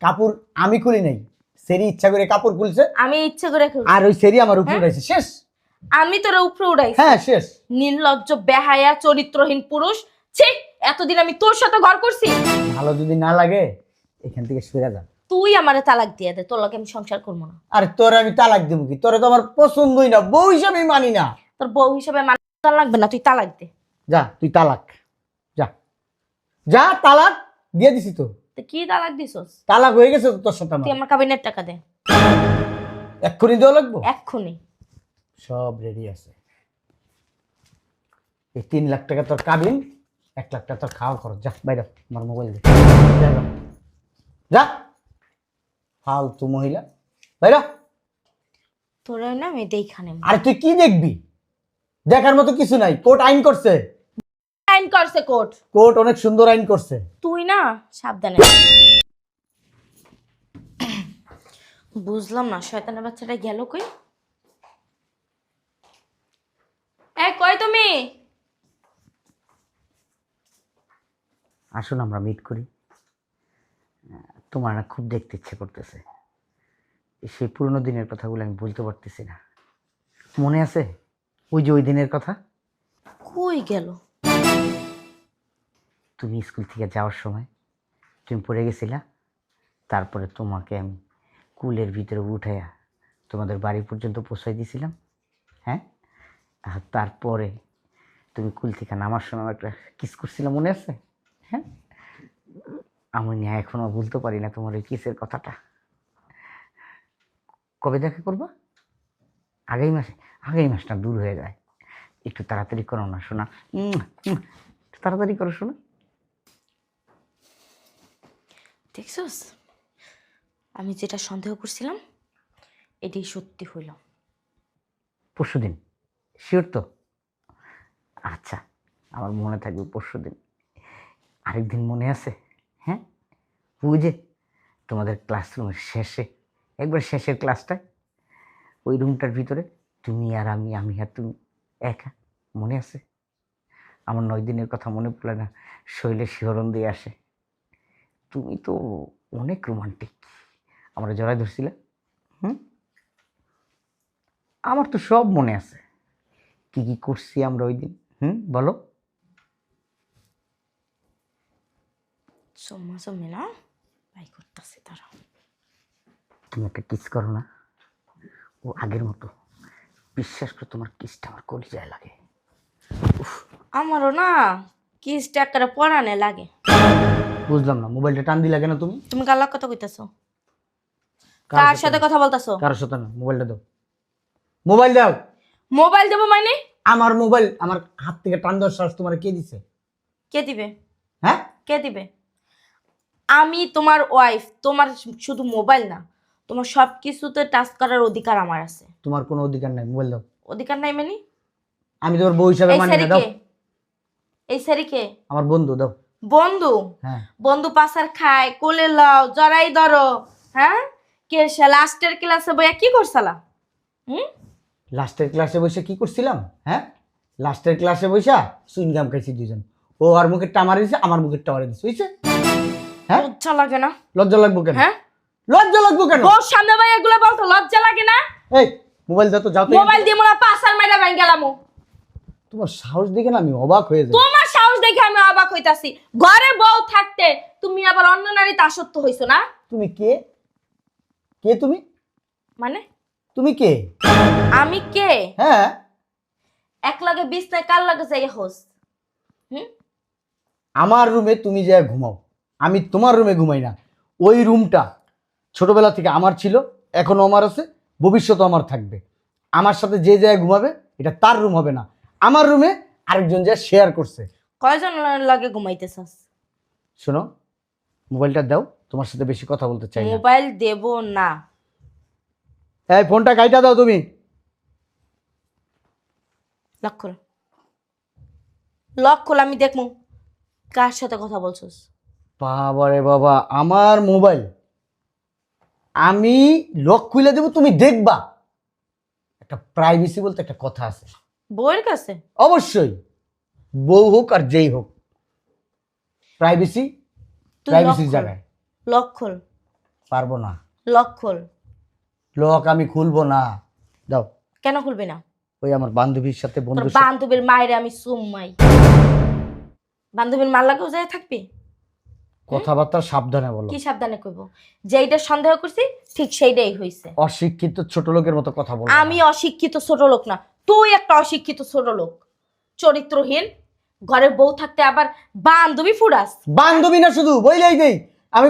কাপড় আমি খুলি নাই, সেরি ইচ্ছা করে কাপড় খুলছে, আমি ইচ্ছে করে খুলছি। আর ওই সেরি আমার উপরে উঠাইছে। শেষ। আমি তোর উপরে উড়াইছি। হ্যাঁ শেষ। নির্লজ্জ বেহায়া চরিত্রহীন পুরুষ। ছি, এতদিন আমি তোর সাথে ঘর করছি। ভালো যদি না লাগে এখান থেকে সরে যা। তুই আমারে তালাক দিয়ে দে, তোর লগে আমি সংসার করবো না। আরে তোরে আমি তালাক দেবো কি? তোরে তো আমার পছন্দই না, বউ হিসাবে মানি না। তোর বউ হিসেবে মানা লাগবে না, তুই তালাক দে। যা তুই তালাক, যা যা, তালাক দিয়ে দিছি তো। তুই কি তালাক দিছস? তালাক হয়ে গেছে তো তোর সাথে আমার। তুই আমার কাবিনের টাকা দে এক্ষুনি দেওয়া লাগবো। এক্ষুনি। সব রেডি আছে। এই 3 লাখ টাকা তোর কাবিন, 1 লাখ টাকা তোর খাওয়া খরচ। যা বাইরে, আমার মোবাইল দে। যা যা। যা ফালতু মহিলা, বাইরে। তোর না আমি দেখানে। আরে তুই কি দেখবি? দেখার মতো কিছু নাই। কোর্ট আইন করছে। আইন করছে কোর্ট। কোর্ট অনেক সুন্দর আইন করছে। তুই না সাবধানে। বুঝলাম না শয়তানের বাচ্চাটা গেল কই? কই তুমি? আসুন আমরা মিট করি। তোমার না খুব দেখতে ইচ্ছে করতেছে। সেই পুরনো দিনের কথাগুলো আমি বলতে পারতেছি না। মনে আছে ওই যে ওই দিনের কথা? কই গেল? তুমি স্কুল থেকে যাওয়ার সময় তুমি পড়ে গেছিলা, তারপরে তোমাকে আমি কুলের ভিতরে উঠাইয়া তোমাদের বাড়ি পর্যন্ত পৌঁছাই দিয়েছিলাম। হ্যাঁ, আর তারপরে তুমি কুল থেকে নামার সময় একটা কিস করছিলাম, মনে আছে? হ্যাঁ, আমি নিয়ে এখনো বলতে পারি না তোমার ওই কিসের কথাটা। কবে দেখা করবা? আগামী মাসে? আগামী মাসটা দূর হয়ে যায়, একটু তাড়াতাড়ি করো না শোনা। একটু তাড়াতাড়ি করো শোনা। দেখছস, আমি যেটা সন্দেহ করছিলাম এটাই সত্যি হইল। পরশুদিন? শিওর তো? আচ্ছা, আমার মনে থাকবে পরশুদিন। আরেকদিন মনে আছে? হ্যাঁ, ওই যে তোমাদের ক্লাসরুমের শেষে, একবার শেষের ক্লাসটায়, ওই রুমটার ভিতরে তুমি আর আমি, আমি আর তুমি একা, মনে আছে? আমার 9 দিনের কথা মনে পড়লে না শরীরে শিহরণ দিয়ে আসে। তুমি তো অনেক রোমান্টিক, আমরা জড়াই ধরছিলে। আমার তো সব মনে আছে, কি কি করছি আমরা ওই দিন। বলো। সম্মা না বাই করতেছে তারা। তুমি একটা কিস করো না, ও আগের মতো। বিশ্বাস করে তোমার কিসটা আমার কলিজায় লাগে। আমারও না কিসটা একটা পরানে লাগে। বুঝলাম না, মোবাইলটা টান দিলা কেন তুমি? তুমি কার কথা কইতাছো? কার সাথে কথা বলতাছো? কারোর সাথে না, মোবাইলটা দাও। মোবাইল দাও। মোবাইল দেবো মানে? আমার মোবাইল আমার হাত থেকে টান দেওয়ার সাহস তোমার কে দিছে? কে দিবে? হ্যাঁ, কে দিবে? আমি তোমার ওয়াইফ, তোমার শুধু মোবাইল না, তোমার সব কিছুতে টাচ করার অধিকার আমার আছে। তোমার কোনো অধিকার নাই, মোবাইল দাও। অধিকার নাই মানে? আমি তোমার বউ হিসাবে এই মানি না, সারি দাও। কে? এই সারি কে? আমার বন্ধু, দাও। বন্ধু? হ্যাঁ। বন্ধু পাসার খায়, কোলে লাও, জড়াই ধরো। হ্যাঁ, কে সে লাস্টের ক্লাসে বইয়া কি করছালা? লাস্টের ক্লাসে বসে কি করছিলাম? হ্যাঁ, লাস্টের ক্লাসে বসা সুইংগাম খাইছি দুজন। ও আর মুখের টামারে দিছে, আমার মুখের টামারে দিছে, বুঝছে? হ্যাঁ, লজ্জা লাগে না? লজ্জা লাগবো কেন? হ্যাঁ, লজ্জা লাগবো কেন? বউর সামনে ভাই এগুলো বলতো লজ্জা লাগে না? এই মোবাইল দাও তো, যাও তো। মোবাইল দিয়ে মোরা পাসার মাইরা ভাঙ গেলামু। তোমার সাহস দেখে না আমি অবাক হয়ে যাই। তোমার সাহস দেখে আমি অবাক হইতাছি। ঘরে বউ থাকতে তুমি আবার অন্য নারীতে আসক্ত হইছো না? তুমি কে? কে তুমি? মানে তুমি কে? আমি কে? হ্যাঁ, এক লাগে বিছনায় কার লাগে যাই হোস? আমার রুমে তুমি যা ঘুমাও, আমি তোমার রুমে ঘুমাই না। ওই রুমটা ছোটবেলা থেকে আমার ছিল, এখনো আমার আছে, ভবিষ্যতে আমার থাকবে। আমার সাথে যে জায়গায় ঘুমাবে এটা তার রুম হবে না, আমার রুমে আরেকজন যা শেয়ার করছে। কয়জন লাগে ঘুমাইতেছস? শোনো, মোবাইলটা দাও, তোমার সাথে বেশি কথা বলতে চাই না। মোবাইল দেব না। এই ফোনটা কাইটা দাও তুমি। লক খোল, লক খোল, আমি দেখমু কার সাথে কথা বলছস। বাবা রে বাবা, আমার মোবাইল আমি লক খুলে দেবো, তুমি দেখবা। একটা প্রাইভেসি বলতে একটা কথা আছে। বউয়ের কাছে? অবশ্যই, বউ হোক আর যেই হোক, প্রাইভেসি প্রাইভেসির জায়গায়। লক খোল। পারবো না। লক খোল। লক আমি খুলবো না। দাও। কেন খুলবি না? ওই আমার বান্ধবীর সাথে তোর বন্ধু বান্ধবীর মায়েরে আমি সুম্মাই। বান্ধবীর মার লাগেও যায় থাকবি? কথাবার্তা সাবধানে বলো। কি সাবধানে কইব? যেইটা সন্দেহ করছি ঠিক সেইটাই হইছে। অশিক্ষিত ছোট লোকের মতো কথা বলো। আমি অশিক্ষিত ছোট লোক না, তুই একটা অশিক্ষিত ছোট লোক, চরিত্রহীন। ঘরে বউ থাকতে আবার বান্ধবী ফুরাস। বান্ধবী না শুধু বইলেই দেই, আমি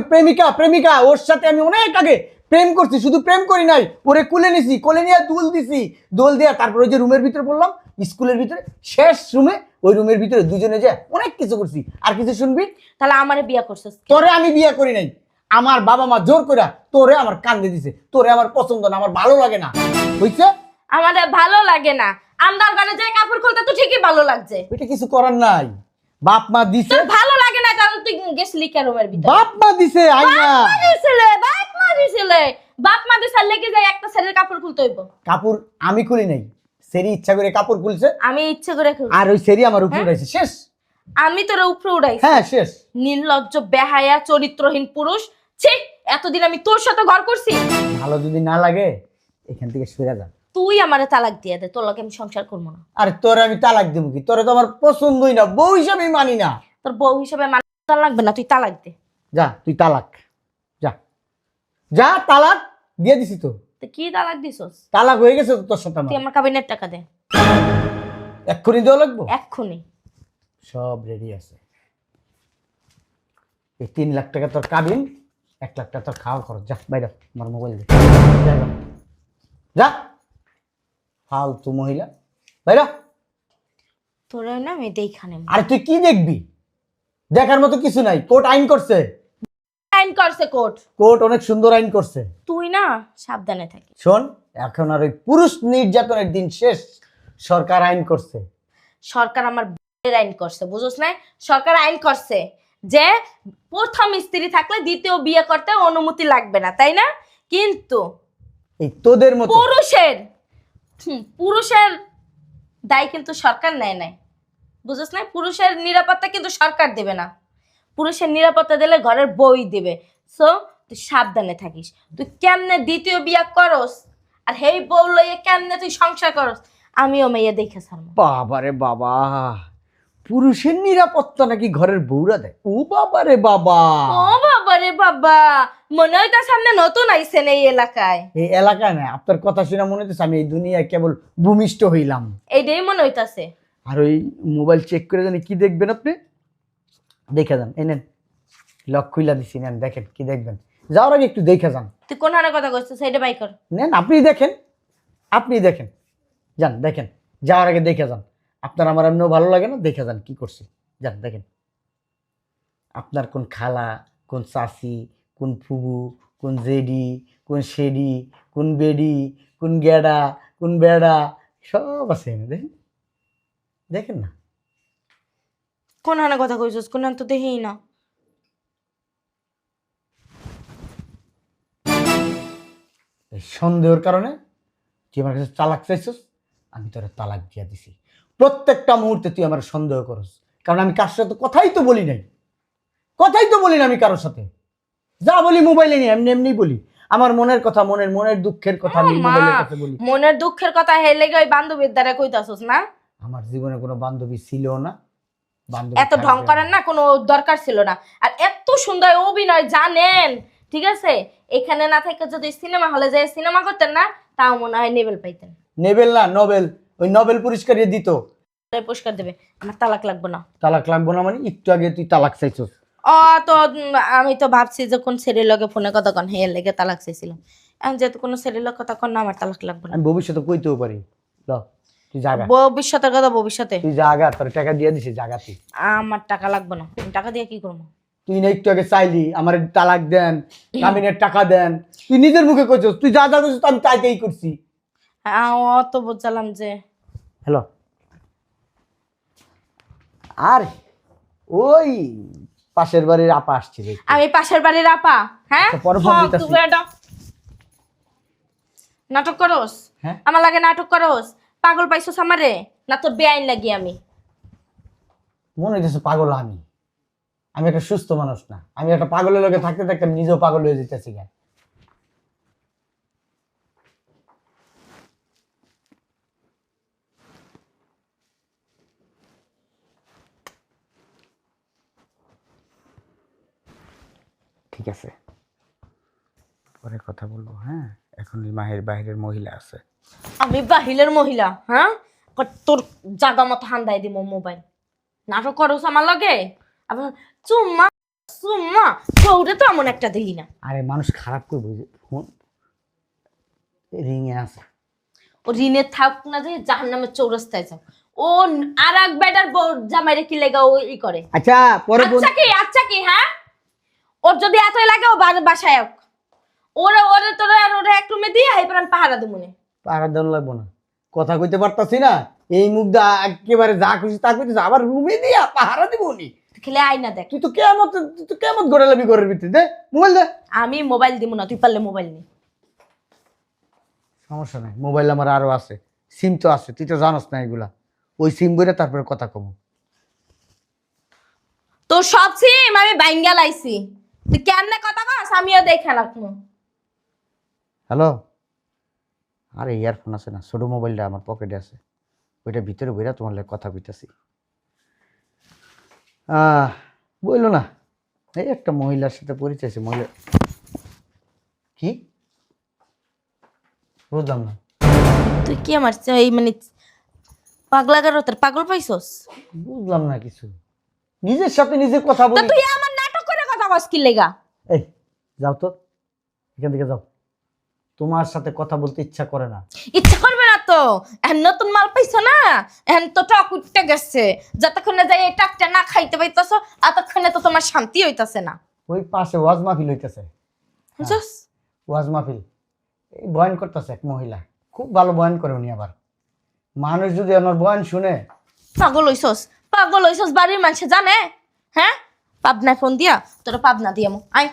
প্রেমিকা ওর সাথে আমি অনেক আগে প্রেম করছি, শুধু প্রেম করি নাই, ওরে কুলে নিছি, কোলে নিয়ে দুল দিছি, দোল দেয়া তারপর ওই যে রুমের ভিতরে বললাম, স্কুলের ভিতরে শেষ রুমে, ওই রুমের ভিতরে দুজনে যায় অনেক কিছু করছি। আর কিছু শুনবি? তাহলে আমারে বিয়া করছিস? তোরে আমি বিয়ে করি নাই, আমার বাবা মা জোর করে তোরে আমার কান্দে দিছে, তোরে আমার পছন্দ না, আমার ভালো লাগে না, বুঝছে? আমাদের ভালো লাগে না, আন্দার গানে যায় কাপড় খুলতে তো ঠিকই ভালো লাগছে। ওইটা কিছু করার নাই, বাপ মা দিছে। তোর ভালো লাগে না তাহলে তুই গেছলি কে রুমের ভিতরে? বাপ মা দিছে আইনা। বাপ মা দিছে লেগে যায় একটা ছেলের কাপড় খুলতে হইব। কাপড় আমি খুলি নাই, সেরি ইচ্ছা করে কাপড় খুলছে, আমি ইচ্ছে করে খুলছি। আর ওই সেরি আমার উপরে উঠাইছে, শেষ। আমি তোর উপরে উড়াইছি? হ্যাঁ শেষ। নির্লজ্জ বেহায়া চরিত্রহীন পুরুষ, ছি! এতদিন আমি তোর সাথে ঘর করছি। ভালো যদি না লাগে এখান থেকে সরে যা। তুই আমারে তালাক দিয়ে দে, তোর লগে আমি সংসার করবো না। আরে তোরে আমি তালাক দেবো কি? তোরে তো আমার পছন্দই না, বউ হিসাবে মানি না। তোর বউ হিসেবে মানা লাগবে না, তুই তালাক দে। যা তুই তালাক, যা যা, তালাক দিয়ে দিছি তো। তুই কি তালাক দিছস? তালাক হয়ে গেছে তো তোর সাথে আমার। তুই আমার কাবিনের টাকা দে এক্ষুনি দেওয়া লাগবো? এক্ষুনি। সব রেডি আছে। এই 3 লাখ টাকা তোর কাবিন, 1 লাখ টাকা তোর খাওয়া খরচ। যা বাইরে, আমার মোবাইল দে, যা যা। যা ফালতু মহিলা, বাইরে। তোরা না আমি দেখানে। আরে তুই কি দেখবি? দেখার মতো কিছু নাই, কোর্ট আইন করছে। আইন করছে কোর্ট? কোর্ট অনেক সুন্দর আইন করছে। তুই না সাবধানে থাকিস। শোন, এখন আর ওই পুরুষ নির্যাতনের দিন শেষ, সরকার আইন করছে। সরকার আমার আইন করছে, বুঝছ না? সরকার আইন করছে যে প্রথম স্ত্রী থাকলে দ্বিতীয় বিয়ে করতে অনুমতি লাগবে না, তাই না? কিন্তু এই তোদের মতো পুরুষের দায় কিন্তু সরকার নেয় নাই, বুঝছ না? পুরুষের নিরাপত্তা কিন্তু সরকার দেবে না, পুরুষের নিরাপত্তা দিলে ঘরের বউই দেবে। সো তুই সাবধানে থাকিস। তুই কেমনে দ্বিতীয় বিয়ে করস আর হেই বউ লইয়ে কেমনে তুই সংসার করস, আমিও মেয়ে দেখে ছাড়বো। বাবারে বাবা, পুরুষের নিরাপত্তা নাকি ঘরের বউরা দেয়? ও বাবারে বাবা, ও বাবা রে বাবা, মনে হয় তার সামনে নতুন আইছেন এই এলাকায়। এই এলাকায় না, আপনার কথা শুনে মনে হচ্ছে আমি এই দুনিয়ায় কেবল ভূমিষ্ঠ হইলাম। এইটাই মনে হইতাছে। আর ওই মোবাইল চেক করে জানি কি দেখবেন আপনি, দেখে যান। এই নেন, লক খুইলা দিছি, নেন দেখেন কি দেখবেন। যাওয়ার আগে একটু দেখে যান। তুই কোন হানে কথা কইছিস সেইটা বাই কর। নেন, আপনি দেখেন, আপনি দেখেন, যান দেখেন, যাওয়ার আগে দেখে যান। আপনার আমার এমনিও ভালো লাগে না, দেখে যান কি করছি, যান দেখেন। আপনার কোন খালা, কোন চাচি, কোন ফুবু, কোন জেডি, কোন শেডি, কোন বেডি, কোন গেডা, কোন বেড়া, সব আছে এনে দেখেন, দেখেন না। কোন হানে কথা কইছিস? কোন হান তো দেখিই না। এই সন্দেহের কারণে তুই আমার কাছে তালাক চাইছিস, আমি তোর তালাক দিয়া দিছি। প্রত্যেকটা মুহূর্তে তুই আমার সন্দেহ করস, কারণ আমি কার সাথে কথাই তো বলি নাই, কথাই তো বলি না আমি কারোর সাথে। যা বলি মোবাইলে নিয়ে এমনি এমনি বলি, আমার মনের কথা, মনের দুঃখের কথা আমি মোবাইলের কাছে বলি। মনের দুঃখের কথা হেলে গিয়ে ওই বান্ধবীর দ্বারা কইতাছস না? আমার জীবনে কোনো বান্ধবী ছিল না, বান্ধবী এত ঢং করার না কোনো দরকার ছিল না। আর এত সুন্দর অভিনয় জানেন, ঠিক আছে? এখানে না থেকে যদি সিনেমা হলে যায় সিনেমা করতেন না, তাও মনে হয় নেবেল পাইতেন। নেবেল না নোবেল, ওই নোবেল পুরস্কার দিত। পুরস্কার দেবে। আমার তালাক লাগবে না। তালাক লাগবো না মানে? একটু আগে তুই তালাক চাইছিস। তো আমি তো ভাবছি যে কোন ছেলের লগে ফোনে কথা কন হে লেগে তালাক চাইছিলাম। এখন যেহেতু কোনো ছেলের লগে কথা কন না, আমার তালাক লাগবে না। আমি ভবিষ্যতে কইতেও পারি। ল তুই জাগা, ভবিষ্যতের কথা ভবিষ্যতে। তুই জাগা, তোর টাকা দিয়ে দিছি, জাগা তুই। আমার টাকা লাগবে না, আমি টাকা দিয়ে কি করবো? তুই না একটু আগে চাইলি আমার তালাক দেন, কামিনের টাকা দেন, তুই নিজের মুখে কইছিস। তুই যা যা কইছিস আমি তাইতেই করছি। অত বুঝলাম যে। হ্যালো, আর ওই পাশের বাড়ির আপা আসছে। আমি পাশের বাড়ির আপা? হ্যাঁ, আচ্ছা, পরে ফোন দিতাছি। নাটক করস? হ্যাঁ, আমার লাগে নাটক করস? পাগল পাইছস আমারে? না তোর বেআইন লাগি আমি? মনে হইতেছে পাগল আমি। আমি একটা সুস্থ মানুষ না, আমি একটা পাগলের লগে থাকতে থাকতে আমি নিজেও পাগল হয়ে যেতেছি। আছে, পরে কথা বলবো। হ্যাঁ, এখন এই মাহের বাইরের মহিলা আছে। আমি বাহিলের মহিলা? হ্যাঁ, তোর জাগা মতো হান্দাই দিব মোবাইল। নাটক করস আমার লগে? আবার চুম্মা চুম্মা চৌড়ে তো এমন একটা দিলি না। আরে মানুষ খারাপ করবো, ফোন রিংয়ে আছে। ও ঋণে থাক না যে জাহান নামের চৌরাস্তায় যাও। ও আর এক বেটার জামাইরে কি লেগা ও ই করে। আচ্ছা পরে আচ্ছা কি হ্যাঁ, ওর যদি এতই লাগে ও বাসায় হোক। ওরে ওরে তোরে আর ওরে এক রুমে দিয়ে হাইপার আমি পাহারা দেবো। পাহাড় দেওয়া লাগবো না, কথা কইতে পারতাছি না, এই মুখ দা একেবারে যা খুশি তা কইতেছে, আবার রুমে দিয়া পাহারা দিব নি। খেলে আই না দেখ। তুই তো কেমন গড়ালাবি ঘরের ভিতরে, দে মোবাইল দে। আমি মোবাইল দিব না, তুই পারলে মোবাইল নি। সমস্যা নাই, মোবাইল আমার আরো আছে, সিম তো আছে, তুই তো জানোস না এগুলা। ওই সিম বইরে তারপরে কথা কম। তোর সব সিম আমি বাইঙ্গা লাইছি, তুই কেমনে কথা কস আমিও দেখে রাখবো। হ্যালো, আরে ইয়ারফোন আছে না, ছোট মোবাইলটা আমার পকেটে আছে, ওইটা ভিতরে বইরা তোমার লাগে কথা কইতাছি। বললো না, এই একটা মহিলার সাথে পরিচয় আছে। মহিলা কি বুঝলাম না। তুই কি আমার এই মানে পাগলাগার তোর পাগল পাইছস? বুঝলাম না কিছু, নিজের সাথে নিজে কথা তা বলি। তুই আমার নাটক করে কথা কস কি লেগা? এই যাও তো, এখান থেকে যাও, তোমার সাথে কথা বলতে ইচ্ছা করে না। ইচ্ছা করবে না তো, এখন নতুন মাল পাইছো না, এখন তো টক উঠতে গেছে। যতক্ষণে যাই এই টাকটা না খাইতে পাইতেছ ততক্ষণে তো তোমার শান্তি হইতাছে না। ওই পাশে ওয়াজ মাহফিল হইতেছে, বুঝছস? ওয়াজ মাহফিল, এই বয়ান করতেছে এক মহিলা, খুব ভালো বয়ান করে উনি। আবার মানুষ যদি আমার বয়ান শুনে। পাগল হইছস বাড়ির মানুষে জানে? হ্যাঁ, পাবনায় ফোন দিয়া তোরা পাবনা দিয়ামু আয়।